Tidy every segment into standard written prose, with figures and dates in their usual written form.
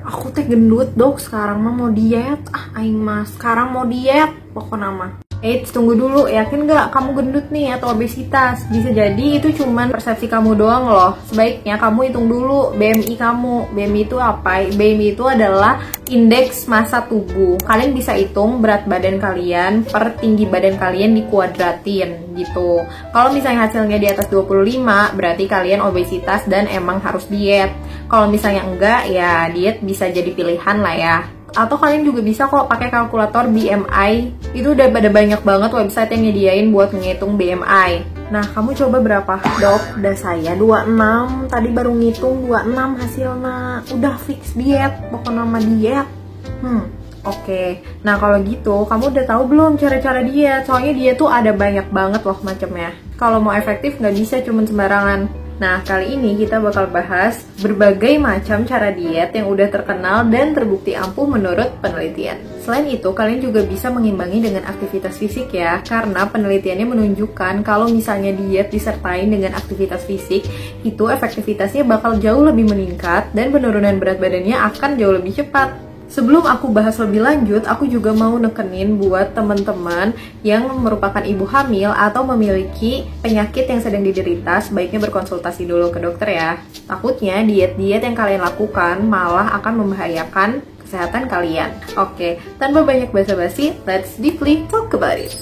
Aku teh gendut dok, sekarang mah mau diet. Aing mah sekarang mau diet pokoknya mah. Tunggu dulu, yakin gak kamu gendut nih atau obesitas? Bisa jadi itu cuman persepsi kamu doang loh. Sebaiknya kamu hitung dulu BMI kamu. BMI itu apa? BMI itu adalah indeks massa tubuh. Kalian bisa hitung berat badan kalian per tinggi badan kalian dikuadratin gitu. Kalau misalnya hasilnya di atas 25, berarti kalian obesitas dan emang harus diet. Kalau misalnya enggak, ya diet bisa jadi pilihan lah ya. Atau kalian juga bisa kok pakai kalkulator BMI. Itu udah pada banyak banget website yang nyediain buat ngitung BMI. Nah, kamu coba berapa? Dok, udah saya 26. Tadi baru ngitung 26 hasilnya. Udah fix diet, pokoknya nama diet. Oke. Nah, kalau gitu, kamu udah tahu belum cara-cara diet? Soalnya diet tuh ada banyak banget loh macamnya. Kalau mau efektif nggak bisa cuma sembarangan. Nah, kali ini kita bakal bahas berbagai macam cara diet yang udah terkenal dan terbukti ampuh menurut penelitian. Selain itu, kalian juga bisa mengimbangi dengan aktivitas fisik ya, karena penelitiannya menunjukkan kalau misalnya diet disertai dengan aktivitas fisik, itu efektivitasnya bakal jauh lebih meningkat dan penurunan berat badannya akan jauh lebih cepat. Sebelum aku bahas lebih lanjut, aku juga mau nekenin buat teman-teman yang merupakan ibu hamil atau memiliki penyakit yang sedang diderita, sebaiknya berkonsultasi dulu ke dokter ya. Takutnya diet-diet yang kalian lakukan malah akan membahayakan kesehatan kalian. Oke, tanpa banyak basa-basi, let's deeply talk about it.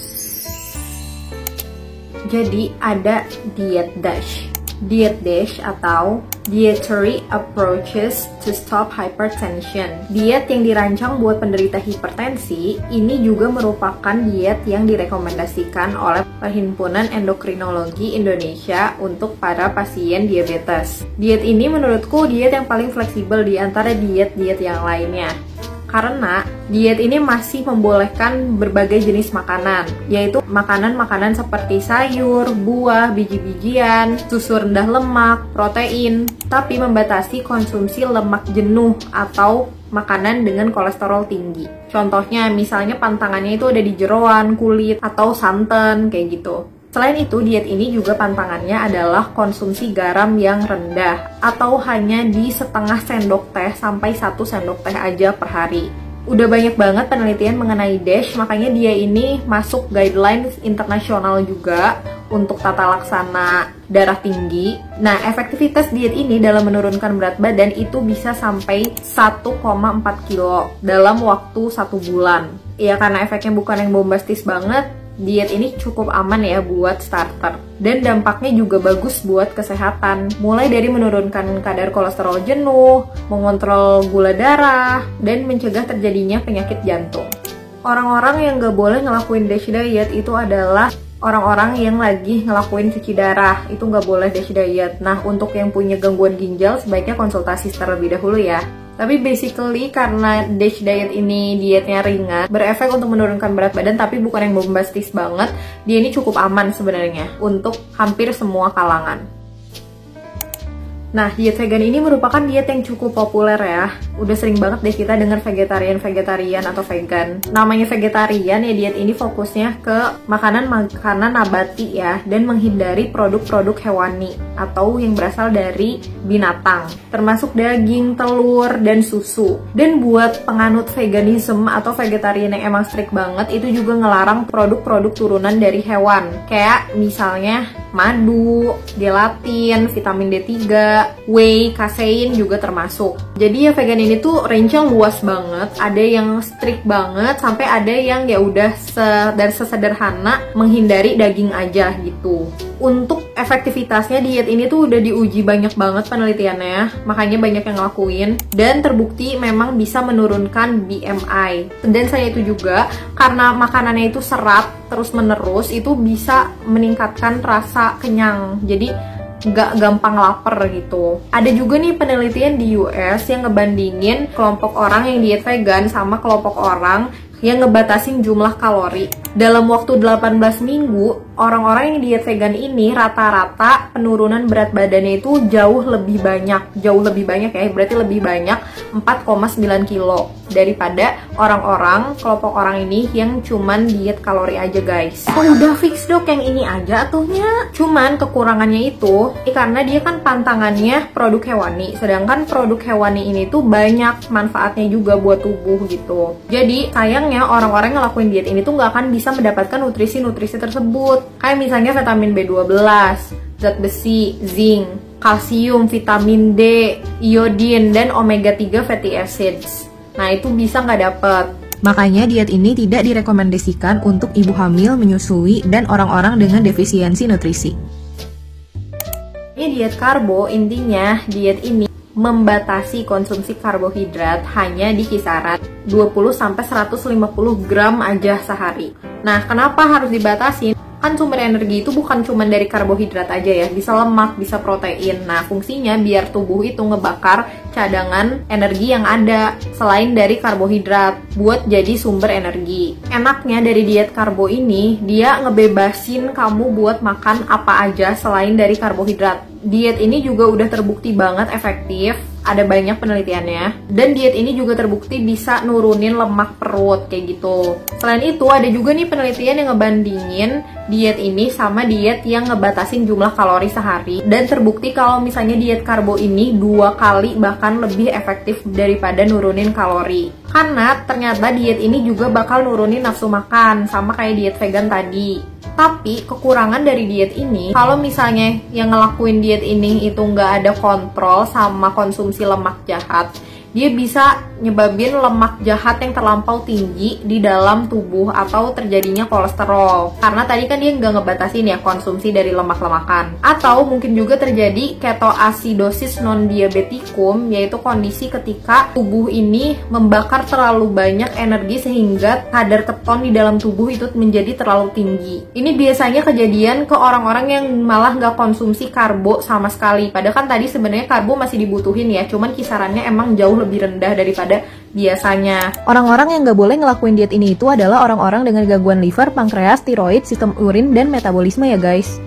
Jadi ada diet DASH. Diet DASH atau Dietary Approaches to Stop Hypertension. Diet yang dirancang buat penderita hipertensi, ini juga merupakan diet yang direkomendasikan oleh Perhimpunan Endokrinologi Indonesia untuk para pasien diabetes. Diet ini menurutku diet yang paling fleksibel di antara diet-diet yang lainnya. Karena diet ini masih membolehkan berbagai jenis makanan, yaitu makanan-makanan seperti sayur, buah, biji-bijian, susu rendah lemak, protein, tapi membatasi konsumsi lemak jenuh atau makanan dengan kolesterol tinggi. Contohnya misalnya pantangannya itu ada di jeroan, kulit, atau santan, kayak gitu. Selain itu, diet ini juga pantangannya adalah konsumsi garam yang rendah atau hanya di setengah sendok teh sampai 1 sendok teh aja per hari. Udah banyak banget penelitian mengenai DASH, makanya dia ini masuk guidelines internasional juga untuk tata laksana darah tinggi. Nah, efektivitas diet ini dalam menurunkan berat badan itu bisa sampai 1,4 kilo dalam waktu 1 bulan. Ya, karena efeknya bukan yang bombastis banget, diet ini cukup aman ya buat starter. Dan dampaknya juga bagus buat kesehatan. Mulai dari menurunkan kadar kolesterol jenuh, mengontrol gula darah, dan mencegah terjadinya penyakit jantung. Orang-orang yang gak boleh ngelakuin DASH diet itu adalah orang-orang yang lagi ngelakuin cuci darah. Itu gak boleh DASH diet. Nah, untuk yang punya gangguan ginjal sebaiknya konsultasi terlebih dahulu ya. Tapi basically karena DASH diet ini dietnya ringan, berefek untuk menurunkan berat badan tapi bukan yang bombastis banget, dia ini cukup aman sebenarnya untuk hampir semua kalangan. Nah, diet vegan ini merupakan diet yang cukup populer ya. Udah sering banget deh kita dengar vegetarian atau vegan. Namanya vegetarian ya, diet ini fokusnya ke makanan-makanan nabati ya, dan menghindari produk-produk hewani atau yang berasal dari binatang, termasuk daging, telur, dan susu. Dan buat penganut veganism atau vegetarian yang emang strict banget, itu juga ngelarang produk-produk turunan dari hewan. Kayak misalnya madu, gelatin, vitamin D3, whey, kasein juga termasuk. Jadi ya vegan ini tuh range-nya luas banget. Ada yang strict banget, sampai ada yang ya udah sesederhana menghindari daging aja gitu. Untuk efektivitasnya diet ini tuh udah diuji banyak banget penelitiannya, makanya banyak yang ngelakuin dan terbukti memang bisa menurunkan BMI. Dan selain itu juga karena makanannya itu serat terus menerus, itu bisa meningkatkan rasa kenyang. Jadi nggak gampang lapar gitu. Ada juga nih penelitian di US yang ngebandingin kelompok orang yang diet vegan sama kelompok orang yang ngebatasin jumlah kalori. Dalam waktu 18 minggu, orang-orang yang diet vegan ini rata-rata penurunan berat badannya itu jauh lebih banyak ya, berarti lebih banyak 4,9 kilo. daripada orang-orang, kelompok orang ini yang cuman diet kalori aja guys. Oh udah fix dok yang ini aja atuhnya. Cuman kekurangannya itu karena dia kan pantangannya produk hewani, sedangkan produk hewani ini tuh banyak manfaatnya juga buat tubuh gitu. Jadi sayangnya orang-orang yang ngelakuin diet ini tuh nggak akan bisa mendapatkan nutrisi-nutrisi tersebut. Kayak misalnya vitamin B12, zat besi, zinc, kalsium, vitamin D, iodin, dan omega 3 fatty acids. Nah itu bisa nggak dapet. Makanya diet ini tidak direkomendasikan untuk ibu hamil, menyusui, dan orang-orang dengan defisiensi nutrisi. Ini diet karbo, intinya diet ini membatasi konsumsi karbohidrat hanya di kisaran 20-150 gram aja sehari. Nah kenapa harus dibatasi? Kan sumber energi itu bukan cuma dari karbohidrat aja ya, bisa lemak, bisa protein. Nah, fungsinya biar tubuh itu ngebakar cadangan energi yang ada selain dari karbohidrat buat jadi sumber energi. Enaknya dari diet karbo ini, dia ngebebasin kamu buat makan apa aja selain dari karbohidrat. Diet ini juga udah terbukti banget efektif, ada banyak penelitiannya. Dan diet ini juga terbukti bisa nurunin lemak perut kayak gitu. Selain itu ada juga nih penelitian yang ngebandingin diet ini sama diet yang ngebatasin jumlah kalori sehari. Dan terbukti kalau misalnya diet karbo ini 2 kali bahkan lebih efektif daripada nurunin kalori. Karena ternyata diet ini juga bakal nurunin nafsu makan, sama kayak diet vegan tadi. Tapi kekurangan dari diet ini, kalau misalnya yang ngelakuin diet ini itu nggak ada kontrol sama konsumsi lemak jahat, dia bisa nyebabin lemak jahat yang terlampau tinggi di dalam tubuh atau terjadinya kolesterol. Karena tadi kan dia nggak ngebatasin ya konsumsi dari lemak-lemakan. Atau mungkin juga terjadi ketoasidosis non-diabetikum, yaitu kondisi ketika tubuh ini membakar terlalu banyak energi sehingga kadar keton di dalam tubuh itu menjadi terlalu tinggi. Ini biasanya kejadian ke orang-orang yang malah nggak konsumsi karbo sama sekali. Padahal kan tadi sebenarnya karbo masih dibutuhin ya, cuman kisarannya emang jauh lebih rendah daripada biasanya. Orang-orang yang nggak boleh ngelakuin diet ini itu adalah orang-orang dengan gangguan liver, pankreas, tiroid, sistem urin, dan metabolisme ya guys.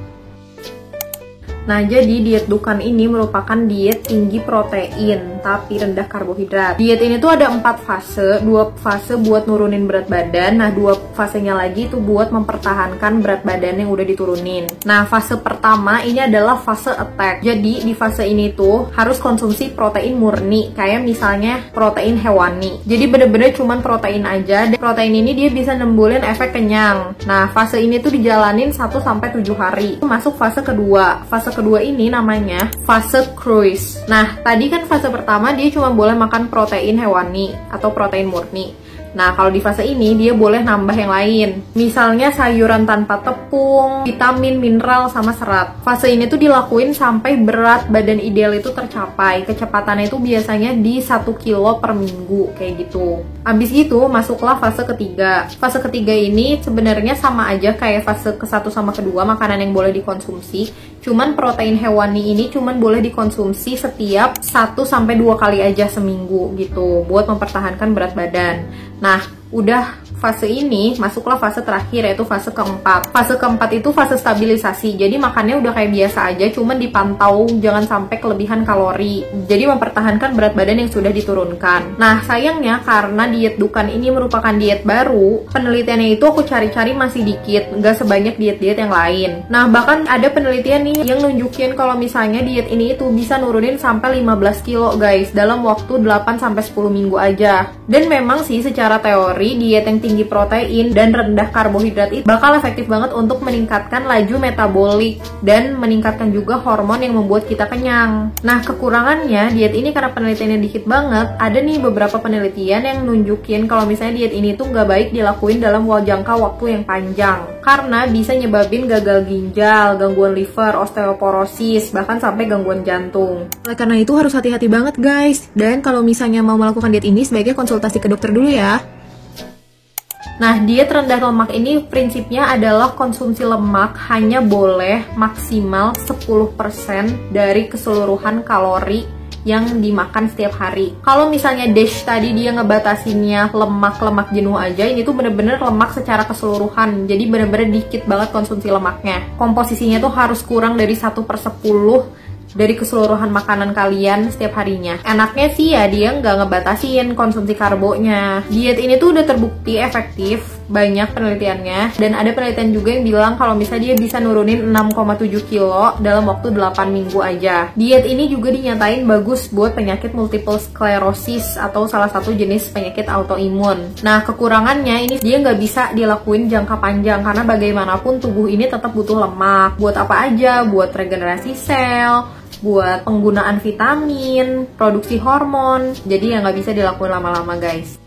Nah, jadi diet Dukan ini merupakan diet tinggi protein tapi rendah karbohidrat. Diet ini tuh ada 4 fase, 2 fase buat nurunin berat badan, nah 2 fasenya lagi itu buat mempertahankan berat badan yang udah diturunin. Nah, fase pertama ini adalah fase attack. Jadi di fase ini tuh harus konsumsi protein murni, kayak misalnya protein hewani. Jadi bener-bener cuman protein aja, dan protein ini dia bisa nembulin efek kenyang. Nah, fase ini tuh dijalanin 1-7 hari. Masuk fase kedua. Fase kedua ini namanya fase cruise. Nah, tadi kan fase pertama dia cuma boleh makan protein hewani atau protein murni. Nah, kalau di fase ini dia boleh nambah yang lain. Misalnya sayuran tanpa tepung, vitamin, mineral, sama serat. Fase ini tuh dilakuin sampai berat badan ideal itu tercapai. Kecepatannya itu biasanya di 1 kilo per minggu, kayak gitu. Abis itu masuklah fase ketiga. Fase ketiga ini sebenarnya sama aja kayak fase ke-1 sama kedua, makanan yang boleh dikonsumsi. Cuman protein hewani ini cuman boleh dikonsumsi setiap 1-2 kali aja seminggu gitu, buat mempertahankan berat badan. Nah, udah fase ini, masuklah fase terakhir yaitu fase keempat. Fase keempat itu fase stabilisasi. Jadi makannya udah kayak biasa aja, cuman dipantau jangan sampai kelebihan kalori. Jadi mempertahankan berat badan yang sudah diturunkan. Nah, sayangnya karena diet Dukan ini merupakan diet baru, penelitiannya itu aku cari-cari masih dikit, nggak sebanyak diet-diet yang lain. Nah, bahkan ada penelitian nih yang nunjukin kalau misalnya diet ini itu bisa nurunin sampai 15 kilo guys, dalam waktu 8-10 minggu aja. Dan memang sih secara teori diet yang tinggi protein dan rendah karbohidrat itu bakal efektif banget untuk meningkatkan laju metabolik dan meningkatkan juga hormon yang membuat kita kenyang. Nah, kekurangannya diet ini karena penelitiannya dikit banget, ada nih beberapa penelitian yang nunjukin kalau misalnya diet ini tuh nggak baik dilakuin dalam jangka waktu yang panjang karena bisa nyebabin gagal ginjal, gangguan liver, osteoporosis, bahkan sampai gangguan jantung. Oleh karena itu harus hati-hati banget guys. Dan kalau misalnya mau melakukan diet ini sebaiknya konsultasi ke dokter dulu ya. Nah, diet rendah lemak ini prinsipnya adalah konsumsi lemak hanya boleh maksimal 10% dari keseluruhan kalori yang dimakan setiap hari. Kalau misalnya Dash tadi dia ngebatasinnya lemak-lemak jenuh aja, ini tuh bener-bener lemak secara keseluruhan. Jadi bener-bener dikit banget konsumsi lemaknya. Komposisinya tuh harus kurang dari 1/10 dari keseluruhan makanan kalian setiap harinya. Enaknya sih ya dia nggak ngebatasin konsumsi karbonya. Diet ini tuh udah terbukti efektif, banyak penelitiannya, dan ada penelitian juga yang bilang kalau misalnya dia bisa nurunin 6,7 kilo dalam waktu 8 minggu aja. Diet ini juga dinyatain bagus buat penyakit multiple sclerosis atau salah satu jenis penyakit autoimun. Nah, kekurangannya ini dia nggak bisa dilakuin jangka panjang karena bagaimanapun tubuh ini tetap butuh lemak. Buat apa aja? Buat regenerasi sel, buat penggunaan vitamin, produksi hormon. Jadi ya nggak bisa dilakuin lama-lama, guys.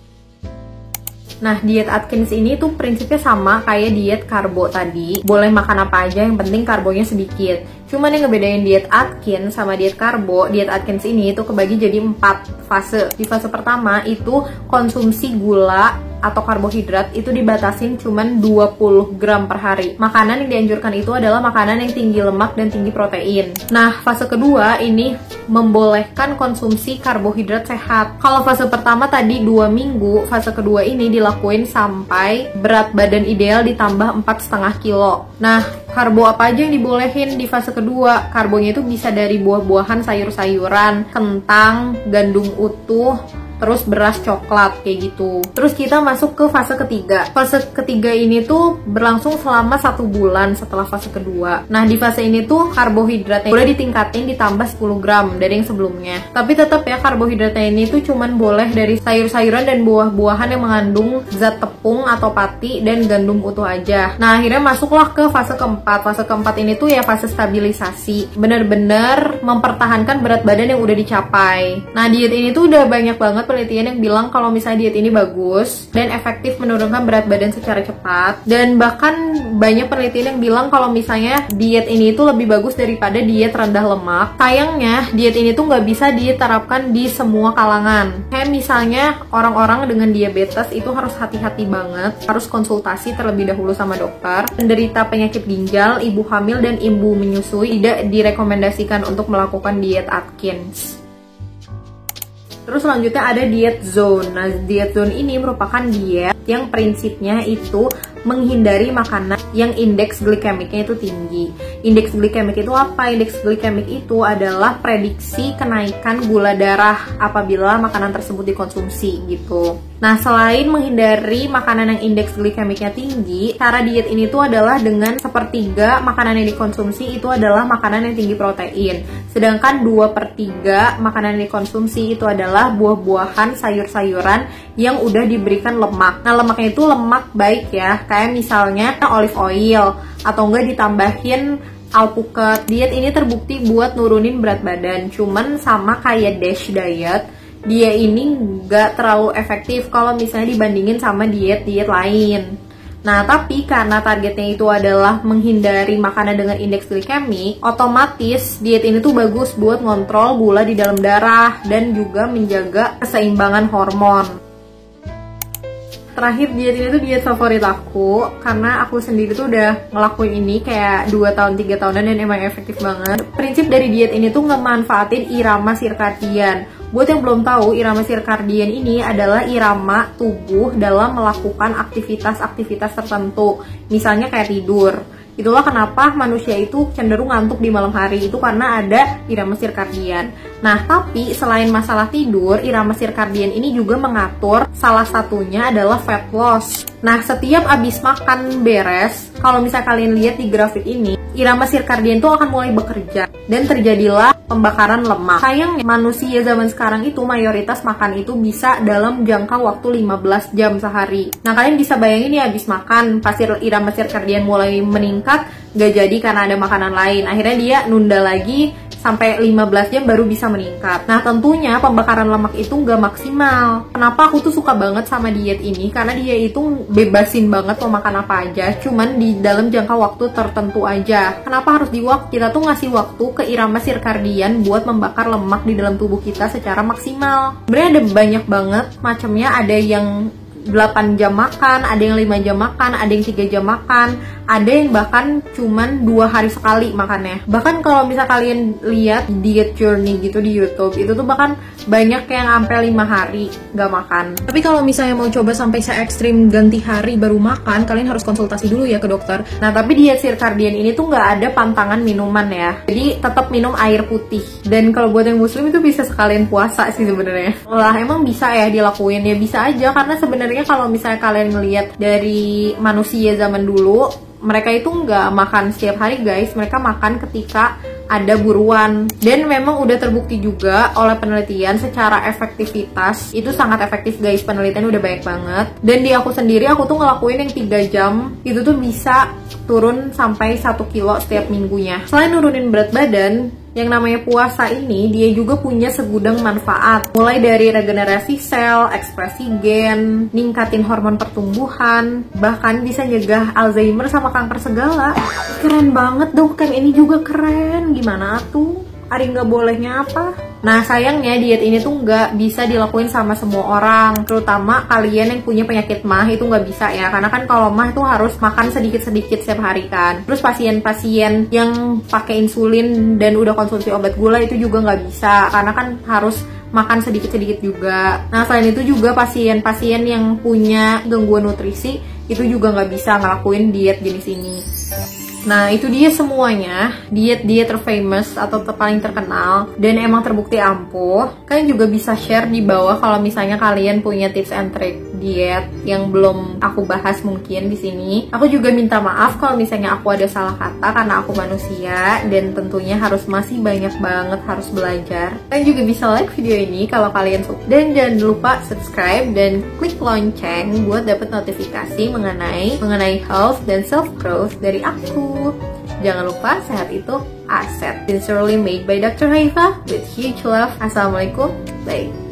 Nah, diet Atkins ini tuh prinsipnya sama kayak diet karbo tadi. Boleh makan apa aja, yang penting karbonya sedikit. Cuman yang ngebedain diet Atkins sama diet karbo, diet Atkins ini tuh kebagi jadi 4 fase. Di fase pertama itu konsumsi gula atau karbohidrat itu dibatasin cuman 20 gram per hari. Makanan yang dianjurkan itu adalah makanan yang tinggi lemak dan tinggi protein. Nah, fase kedua ini membolehkan konsumsi karbohidrat sehat. Kalau fase pertama tadi 2 minggu, fase kedua ini dilakuin sampai berat badan ideal ditambah 4,5 kilo. Nah, karbo apa aja yang dibolehin di fase kedua? Karbonya itu bisa dari buah-buahan, sayur-sayuran, kentang, gandum utuh, terus beras coklat kayak gitu. Terus kita masuk ke fase ketiga. Fase ketiga ini tuh berlangsung selama 1 bulan setelah fase kedua. Nah, di fase ini tuh karbohidratnya boleh ditingkatin ditambah 10 gram dari yang sebelumnya. Tapi tetap ya karbohidratnya ini tuh cuman boleh dari sayur-sayuran dan buah-buahan yang mengandung zat tepung atau pati dan gandum utuh aja. Nah, akhirnya masuklah ke fase keempat. Fase keempat ini tuh ya fase stabilisasi. Bener-bener mempertahankan berat badan yang udah dicapai. Nah, diet ini tuh udah banyak banget penelitian yang bilang kalau misalnya diet ini bagus dan efektif menurunkan berat badan secara cepat, dan bahkan banyak penelitian yang bilang kalau misalnya diet ini itu lebih bagus daripada diet rendah lemak. Sayangnya diet ini tuh nggak bisa diterapkan di semua kalangan. Kayak misalnya orang-orang dengan diabetes itu harus hati-hati banget, harus konsultasi terlebih dahulu sama dokter. Penderita penyakit ginjal, ibu hamil, dan ibu menyusui tidak direkomendasikan untuk melakukan diet Atkins. Terus selanjutnya ada diet zone. Nah, diet zone ini merupakan diet yang prinsipnya itu menghindari makanan yang indeks glikemiknya itu tinggi. Indeks glikemik itu apa? Indeks glikemik itu adalah prediksi kenaikan gula darah apabila makanan tersebut dikonsumsi gitu. Nah, selain menghindari makanan yang indeks glikemiknya tinggi, cara diet ini tuh adalah dengan 1/3 makanan yang dikonsumsi itu adalah makanan yang tinggi protein. Sedangkan 2/3 makanan yang dikonsumsi itu adalah buah-buahan, sayur-sayuran yang udah diberikan lemak. Nah, lemaknya itu lemak baik ya, kayak misalnya olive oil atau enggak ditambahin alpukat. Diet ini terbukti buat nurunin berat badan. Cuman sama kayak DASH diet, dia ini nggak terlalu efektif kalau misalnya dibandingin sama diet-diet lain. Nah, tapi karena targetnya itu adalah menghindari makanan dengan indeks glikemik, otomatis diet ini tuh bagus buat ngontrol gula di dalam darah dan juga menjaga keseimbangan hormon. Terakhir, diet ini tuh diet favorit aku karena aku sendiri tuh udah ngelakuin ini kayak 2 tahun 3 tahunan dan emang efektif banget. Prinsip dari diet ini tuh ngemanfaatin irama sirkadian. Buat yang belum tahu, irama sirkadian ini adalah irama tubuh dalam melakukan aktivitas-aktivitas tertentu. Misalnya kayak tidur. Itulah kenapa manusia itu cenderung ngantuk di malam hari, itu karena ada irama sirkadian. Nah, tapi selain masalah tidur, irama sirkadian ini juga mengatur salah satunya adalah fat loss. Nah, setiap abis makan beres, kalau misalnya kalian lihat di grafik ini, irama sirkadian itu akan mulai bekerja dan terjadilah pembakaran lemak. Sayangnya manusia zaman sekarang itu mayoritas makan itu bisa dalam jangka waktu 15 jam sehari. Nah, kalian bisa bayangin ya, abis makan pasti irama sirkadian mulai meningkat, gak jadi karena ada makanan lain. Akhirnya dia nunda lagi sampai 15 jam baru bisa meningkat. Nah, tentunya pembakaran lemak itu nggak maksimal. Kenapa aku tuh suka banget sama diet ini? Karena dia itu bebasin banget mau makan apa aja, cuman di dalam jangka waktu tertentu aja. Kenapa harus kita tuh ngasih waktu ke irama sirkadian buat membakar lemak di dalam tubuh kita secara maksimal. Sebenarnya ada banyak banget macamnya, ada yang 8 jam makan, ada yang 5 jam makan, ada yang 3 jam makan, ada yang bahkan cuman 2 hari sekali makannya. Bahkan kalau misal kalian lihat diet journey gitu di YouTube, itu tuh bahkan banyak yang sampai 5 hari gak makan. Tapi kalau misalnya mau coba sampai se-ekstrim ganti hari baru makan, kalian harus konsultasi dulu ya ke dokter. Nah, tapi diet circadian ini tuh nggak ada pantangan minuman ya. Jadi tetap minum air putih. Dan kalau buat yang muslim itu bisa sekalian puasa sih sebenarnya. Lah emang bisa ya dilakuin, ya bisa aja, karena sebenarnya kalau misalnya kalian ngelihat dari manusia zaman dulu, mereka itu nggak makan setiap hari guys, mereka makan ketika ada buruan. Dan memang udah terbukti juga oleh penelitian secara efektivitas itu sangat efektif guys, penelitian udah banyak banget. Dan di aku sendiri, aku tuh ngelakuin yang 3 jam itu tuh bisa turun sampai 1 kilo setiap minggunya. Selain nurunin berat badan, yang namanya puasa ini dia juga punya segudang manfaat, mulai dari regenerasi sel, ekspresi gen, ningkatin hormon pertumbuhan, bahkan bisa nyegah Alzheimer sama kanker segala. Keren banget dong kan, ini juga keren. Gimana tuh? Ari nggak bolehnya apa? Nah sayangnya diet ini tuh nggak bisa dilakuin sama semua orang, terutama kalian yang punya penyakit mah itu nggak bisa ya, karena kan kalau mah itu harus makan sedikit-sedikit setiap hari kan. Terus pasien-pasien yang pakai insulin dan udah konsumsi obat gula itu juga nggak bisa, karena kan harus makan sedikit-sedikit juga. Nah selain itu juga pasien-pasien yang punya gangguan nutrisi itu juga nggak bisa ngelakuin diet jenis ini. Nah itu dia semuanya diet-diet terfamous atau paling terkenal dan emang terbukti ampuh. Kalian juga bisa share di bawah kalau misalnya kalian punya tips and trick diet yang belum aku bahas mungkin di sini. Aku juga minta maaf kalau misalnya aku ada salah kata karena aku manusia dan tentunya masih banyak banget harus belajar. Kalian juga bisa like video ini kalau kalian suka, dan jangan lupa subscribe dan klik lonceng buat dapat notifikasi mengenai health dan self growth dari aku. Jangan lupa sehat itu aset. Sincerely made by Dr. Haifa with huge love. Assalamualaikum. Bye.